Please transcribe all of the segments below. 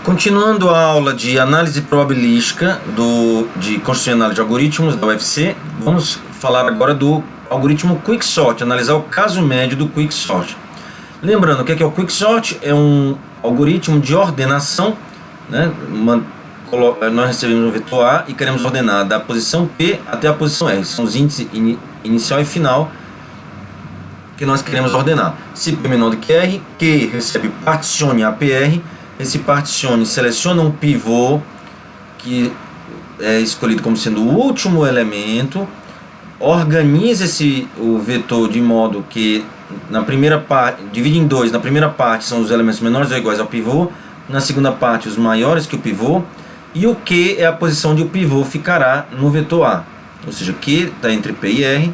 Continuando a aula de análise probabilística de construção e análise de algoritmos da UFC, vamos falar agora do algoritmo Quicksort, analisar o caso médio do Quicksort. Lembrando, o que é o Quicksort? É um algoritmo de ordenação, né? Nós recebemos um vetor A e queremos ordenar da posição P até a posição R. São os índices inicial e final que nós queremos ordenar. Se P é menor do que R, Q recebe particione APR. Esse particione seleciona um pivô que é escolhido como sendo o último elemento, organiza o vetor de modo que na primeira parte, divide em dois, na primeira parte são os elementos menores ou iguais ao pivô, na segunda parte os maiores que o pivô, e o Q é a posição onde o pivô ficará no vetor A, ou seja, Q está entre P e R.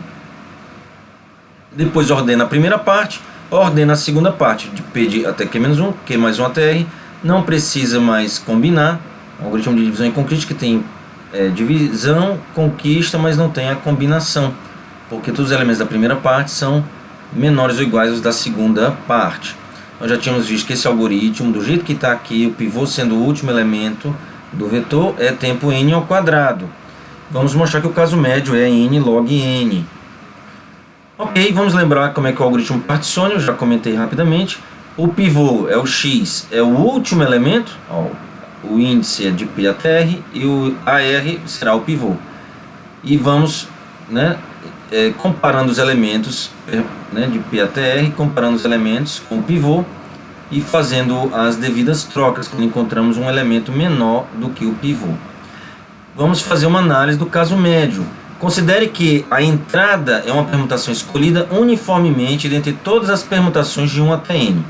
Depois ordena a primeira parte, ordena a segunda parte, de P até Q-1, Q mais 1 até R. Não precisa mais combinar. O algoritmo de divisão e conquista que tem divisão, conquista, mas não tem a combinação, porque todos os elementos da primeira parte são menores ou iguais aos da segunda parte. Nós já tínhamos visto que esse algoritmo, do jeito que está aqui, o pivô sendo o último elemento do vetor, é tempo n ao quadrado. Vamos mostrar que o caso médio é n log n. Ok, vamos lembrar como é que o algoritmo particione, eu já comentei rapidamente. O pivô é o x, é o último elemento, ó, o índice é de P até R, e o AR será o pivô. E vamos, comparando os elementos, de P até R, comparando os elementos com o pivô e fazendo as devidas trocas quando encontramos um elemento menor do que o pivô. Vamos fazer uma análise do caso médio. Considere que a entrada é uma permutação escolhida uniformemente dentre todas as permutações de 1 até n.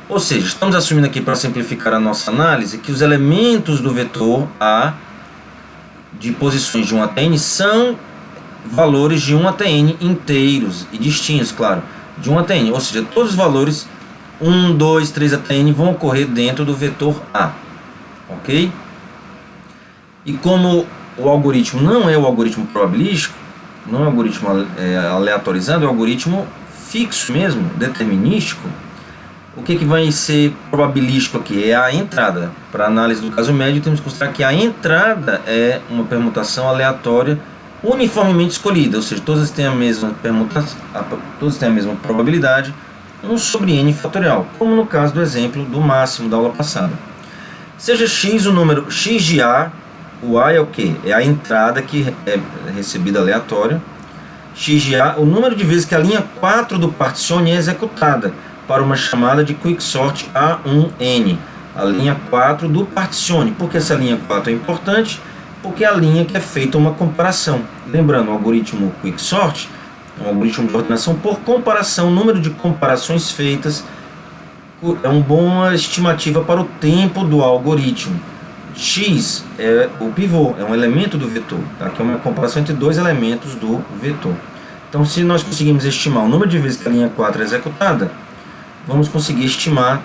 Ou seja, estamos assumindo aqui, para simplificar a nossa análise, que os elementos do vetor A de posições de 1 até n são valores de 1 até n inteiros e distintos, claro, de 1 até n. Ou seja, todos os valores 1, 2, 3 até n vão ocorrer dentro do vetor A. Ok? E como o algoritmo não é o algoritmo probabilístico, não é o algoritmo aleatorizado, é o algoritmo fixo mesmo, determinístico, o que vai ser probabilístico aqui? É a entrada. Para análise do caso médio, temos que considerar que a entrada é uma permutação aleatória uniformemente escolhida, ou seja, todas têm a mesma permutação, todas têm a mesma probabilidade, 1 sobre n fatorial, como no caso do exemplo do máximo da aula passada. Seja x o número x de A, o A é o que? É a entrada que é recebida aleatória. X de A, o número de vezes que a linha 4 do particione é executada para uma chamada de Quicksort A1N, a linha 4 do particione. Por que essa linha 4 é importante? Porque é a linha que é feita uma comparação. Lembrando, o algoritmo Quicksort é um algoritmo de ordenação por comparação. O número de comparações feitas é uma boa estimativa para o tempo do algoritmo. X é o pivô, é um elemento do vetor, tá? Que é uma comparação entre dois elementos do vetor. Então, se nós conseguimos estimar o número de vezes que a linha 4 é executada, vamos conseguir estimar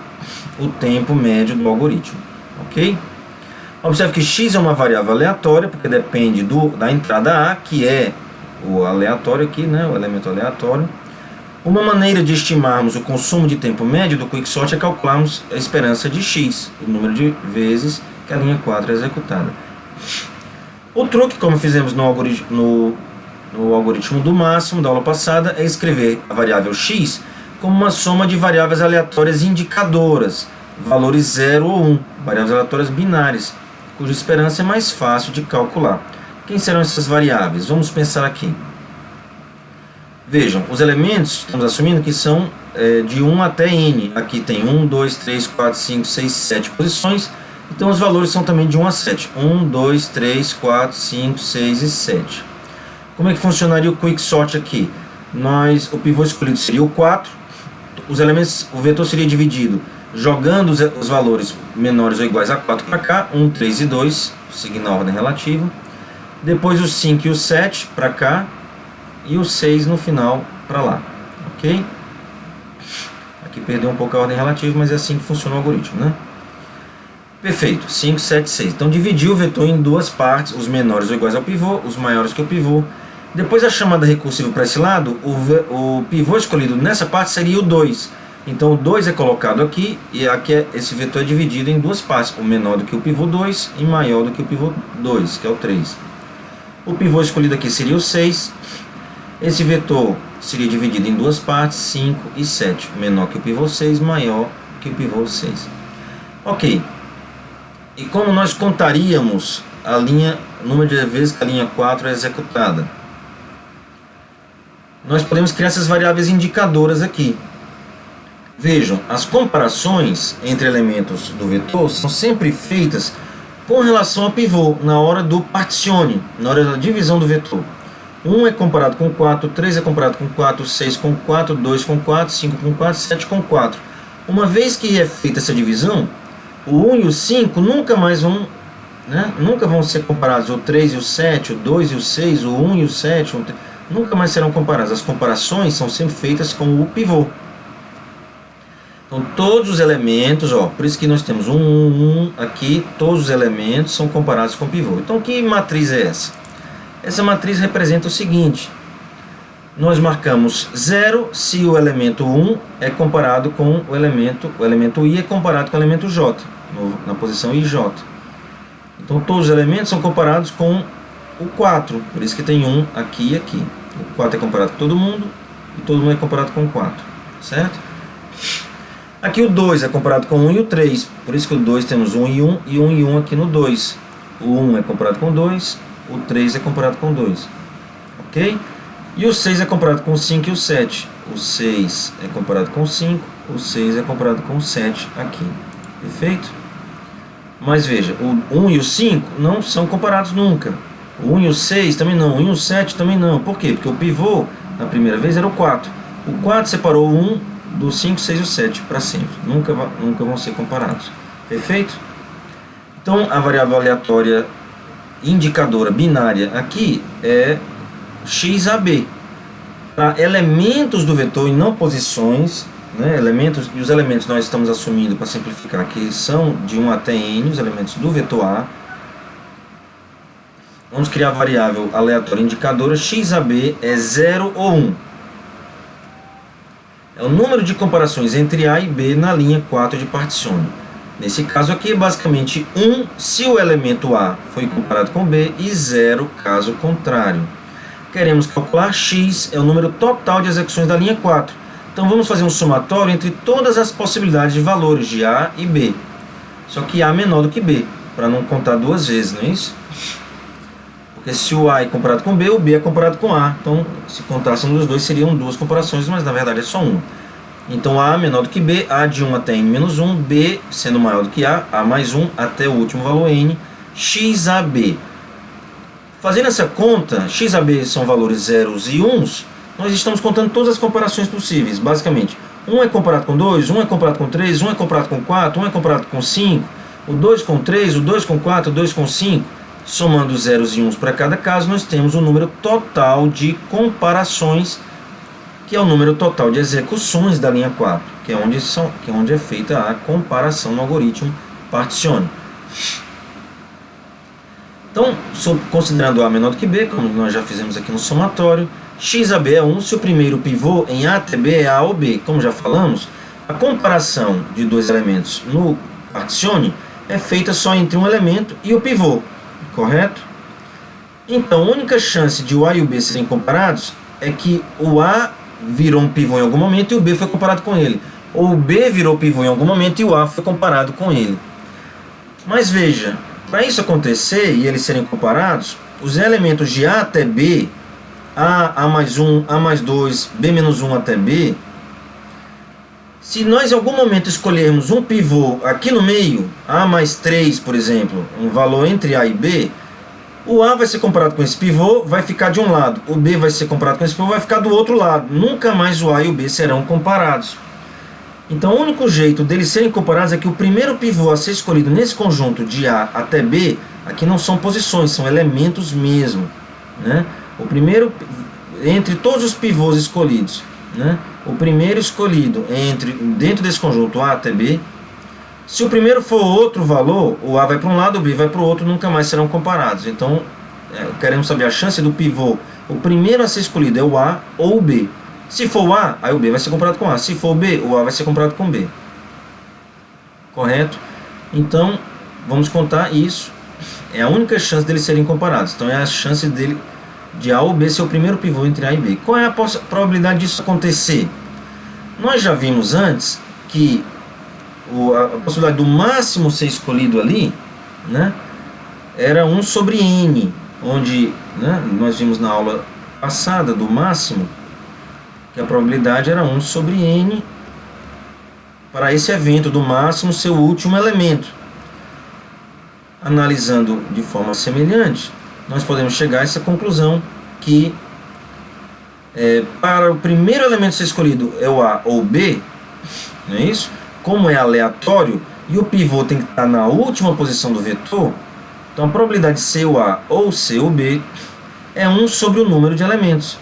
o tempo médio do algoritmo. Ok? Observe que x é uma variável aleatória, porque depende da entrada A, que é o aleatório aqui, o elemento aleatório. Uma maneira de estimarmos o consumo de tempo médio do Quicksort é calcularmos a esperança de x, o número de vezes que a linha 4 é executada. O truque, como fizemos no algoritmo do máximo da aula passada, é escrever a variável x como uma soma de variáveis aleatórias indicadoras, valores 0 ou 1, variáveis aleatórias binárias, cuja esperança é mais fácil de calcular. Quem serão essas variáveis? Vamos pensar aqui. Vejam, os elementos, estamos assumindo que são de 1 até n. Aqui tem 1, 2, 3, 4, 5, 6, 7 posições. Então os valores são também de 1 a 7. 1, 2, 3, 4, 5, 6 e 7. Como é que funcionaria o Quicksort aqui? O pivô escolhido seria o 4. Os elementos, o vetor seria dividido jogando os valores menores ou iguais a 4 para cá. 1, 3 e 2, seguindo a ordem relativa. Depois o 5 e o 7 para cá. E o 6 no final para lá. Ok? Aqui perdeu um pouco a ordem relativa, mas é assim que funciona o algoritmo, Perfeito, 5, 7, 6. Então dividiu o vetor em duas partes, os menores ou iguais ao pivô, os maiores que o pivô. Depois da chamada recursiva para esse lado, o pivô escolhido nessa parte seria o 2. Então o 2 é colocado aqui, e aqui esse vetor é dividido em duas partes, o menor do que o pivô 2 e maior do que o pivô 2, que é o 3. O pivô escolhido aqui seria o 6. Esse vetor seria dividido em duas partes, 5 e 7. Menor que o pivô 6, maior que o pivô 6. Ok. E como nós contaríamos o número de vezes que a linha 4 é executada? Nós podemos criar essas variáveis indicadoras aqui. Vejam, as comparações entre elementos do vetor são sempre feitas com relação ao pivô, na hora do particione, na hora da divisão do vetor. 1 é comparado com 4, 3 é comparado com 4, 6 com 4, 2 com 4, 5 com 4, 7 com 4. Uma vez que é feita essa divisão, o 1 e o 5 nunca mais vão, nunca vão ser comparados. O 3 e o 7, o 2 e o 6, o 1 e o 7, nunca mais serão comparados. As comparações são sempre feitas com o pivô. Então todos os elementos, por isso que nós temos 1, aqui, todos os elementos são comparados com o pivô. Então que matriz é essa? Essa matriz representa o seguinte: nós marcamos 0 se o elemento 1 é comparado com o elemento I é comparado com o elemento J, na posição IJ. Então todos os elementos são comparados com o 4, por isso que tem 1 aqui e aqui. O 4 é comparado com todo mundo e todo mundo é comparado com o 4, certo? Aqui o 2 é comparado com o 1 e o 3, por isso que o 2 temos 1 e 1 e 1 e 1 aqui no 2. O 1 é comparado com o 2, o 3 é comparado com o 2, ok? E o 6 é comparado com o 5 e o 7. O 6 é comparado com o 5, o 6 é comparado com o 7 aqui, perfeito? Mas veja, o 1 e o 5 não são comparados nunca. O 1 e o 6 também não, o 1 e o 7 também não. Por quê? Porque o pivô, na primeira vez, era o 4. O 4 separou o 1 do 5, 6 e o 7 para sempre. Nunca vão ser comparados. Perfeito? Então, a variável aleatória indicadora binária aqui é XAB. Para elementos do vetor e não posições, elementos, e os elementos nós estamos assumindo, para simplificar, que são de 1 até N, os elementos do vetor A. Vamos criar a variável aleatória indicadora. XAB é 0 ou 1. É o número de comparações entre A e B na linha 4 de particione. Nesse caso aqui é basicamente 1 se o elemento A foi comparado com B e 0 caso contrário. Queremos calcular X, é o número total de execuções da linha 4. Então vamos fazer um somatório entre todas as possibilidades de valores de A e B. Só que A menor do que B, para não contar duas vezes, não é isso? Porque se o A é comparado com B, o B é comparado com A. Então, se contássemos os dois, seriam duas comparações, mas na verdade é só uma. Então, A menor do que B, A de 1 até N menos 1, B sendo maior do que A mais 1 até o último valor N, XAB. Fazendo essa conta, XAB são valores zeros e uns, nós estamos contando todas as comparações possíveis, basicamente. 1 é comparado com 2, 1 é comparado com 3, 1 é comparado com 4, 1 é comparado com 5, o 2 com 3, o 2 com 4, o 2 com 5. Somando zeros e uns para cada caso, nós temos o número total de comparações, que é o número total de execuções da linha 4, que é onde é feita a comparação no algoritmo particione. Então, considerando A menor do que B, como nós já fizemos aqui no somatório, XAB é 1 se o primeiro pivô em A até B é A ou B. Como já falamos, a comparação de dois elementos no particione é feita só entre um elemento e o pivô. Correto? Então, a única chance de o A e o B serem comparados é que o A virou um pivô em algum momento e o B foi comparado com ele. Ou o B virou pivô em algum momento e o A foi comparado com ele. Mas veja, para isso acontecer e eles serem comparados, os elementos de A até B, A mais 1, A mais 2, B menos 1 até B, se nós em algum momento escolhermos um pivô aqui no meio, A mais 3, por exemplo, um valor entre A e B, o A vai ser comparado com esse pivô, vai ficar de um lado. O B vai ser comparado com esse pivô, vai ficar do outro lado. Nunca mais o A e o B serão comparados. Então o único jeito deles serem comparados é que o primeiro pivô a ser escolhido nesse conjunto de A até B, aqui não são posições, são elementos mesmo. O primeiro, entre todos os pivôs escolhidos, o primeiro escolhido dentro desse conjunto A até B, se o primeiro for outro valor, o A vai para um lado, o B vai para o outro, nunca mais serão comparados. Então, queremos saber a chance do pivô. O primeiro a ser escolhido é o A ou o B. Se for o A, aí o B vai ser comparado com A. Se for o B, o A vai ser comparado com B. Correto? Então, vamos contar isso. É a única chance deles serem comparados. Então, é a chance dele de A ou B ser o primeiro pivô entre A e B. Qual é a probabilidade disso acontecer? Nós já vimos antes que a possibilidade do máximo ser escolhido ali, né, era 1 sobre N, onde, né, nós vimos na aula passada do máximo, que a probabilidade era 1 sobre N para esse evento do máximo ser o último elemento. Analisando de forma semelhante, nós podemos chegar a essa conclusão que para o primeiro elemento ser escolhido é o A ou B, não é isso? Como é aleatório e o pivô tem que estar na última posição do vetor, então a probabilidade de ser o A ou ser o B é 1 sobre o número de elementos.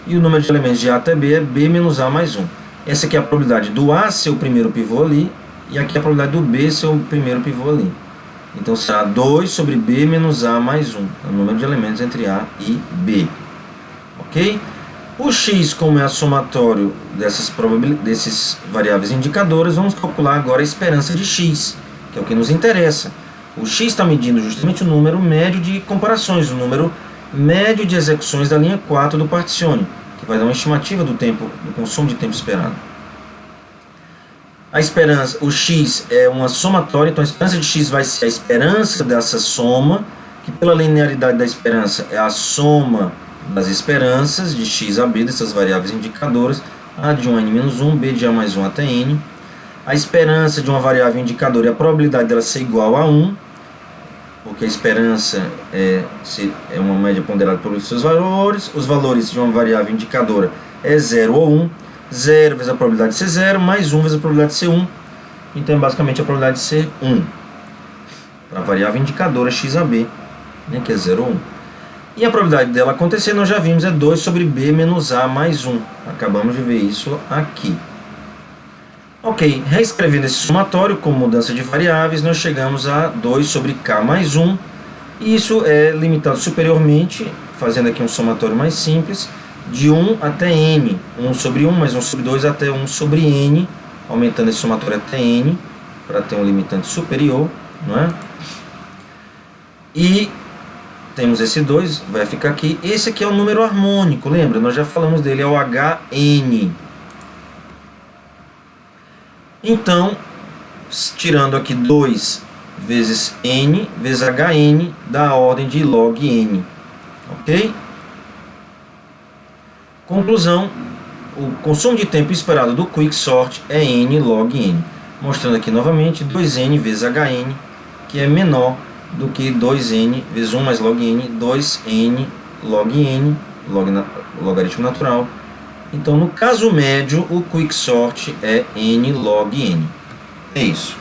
E o número de elementos de A até B é B menos A mais 1. Essa aqui é a probabilidade do A ser o primeiro pivô ali, e aqui é a probabilidade do B ser o primeiro pivô ali. Então será 2 sobre B menos A mais 1, é o número de elementos entre A e B. Ok? O x, como é somatório desses variáveis indicadoras, vamos calcular agora a esperança de x, que é o que nos interessa. O x está medindo justamente o número médio de comparações, o número médio de execuções da linha 4 do particione, que vai dar uma estimativa do tempo, do consumo de tempo esperado. A esperança, o x é uma somatória, então a esperança de x vai ser a esperança dessa soma, que pela linearidade da esperança é a soma das esperanças de x a b, dessas variáveis indicadoras, a de 1 a n menos 1, b de a mais 1 até n. A esperança de uma variável indicadora é a probabilidade dela ser igual a 1, porque a esperança é uma média ponderada pelos seus valores. Os valores de uma variável indicadora é 0 ou 1. 0 vezes a probabilidade de ser 0, mais 1 vezes a probabilidade de ser 1. Então, é basicamente a probabilidade de ser 1. Para a variável indicadora x a b, né, que é 0 ou 1. E a probabilidade dela acontecer, nós já vimos, é 2 sobre b menos a mais 1. Acabamos de ver isso aqui. Ok, reescrevendo esse somatório com mudança de variáveis, nós chegamos a 2 sobre k mais 1. E isso é limitado superiormente, fazendo aqui um somatório mais simples, de 1 até n. 1 sobre 1 mais 1 sobre 2 até 1 sobre n, aumentando esse somatório até n, para ter um limitante superior, não é? E temos esse 2, vai ficar aqui. Esse aqui é o número harmônico, lembra? Nós já falamos dele, é o Hn. Então, tirando aqui 2 vezes n vezes Hn, dá a ordem de log n. Ok? Conclusão, o consumo de tempo esperado do quicksort é n log n. Mostrando aqui novamente 2n vezes Hn, que é menor do que 2n vezes 1 mais log n, 2n log n, logaritmo natural. Então, no caso médio, o quicksort é n log n. É isso.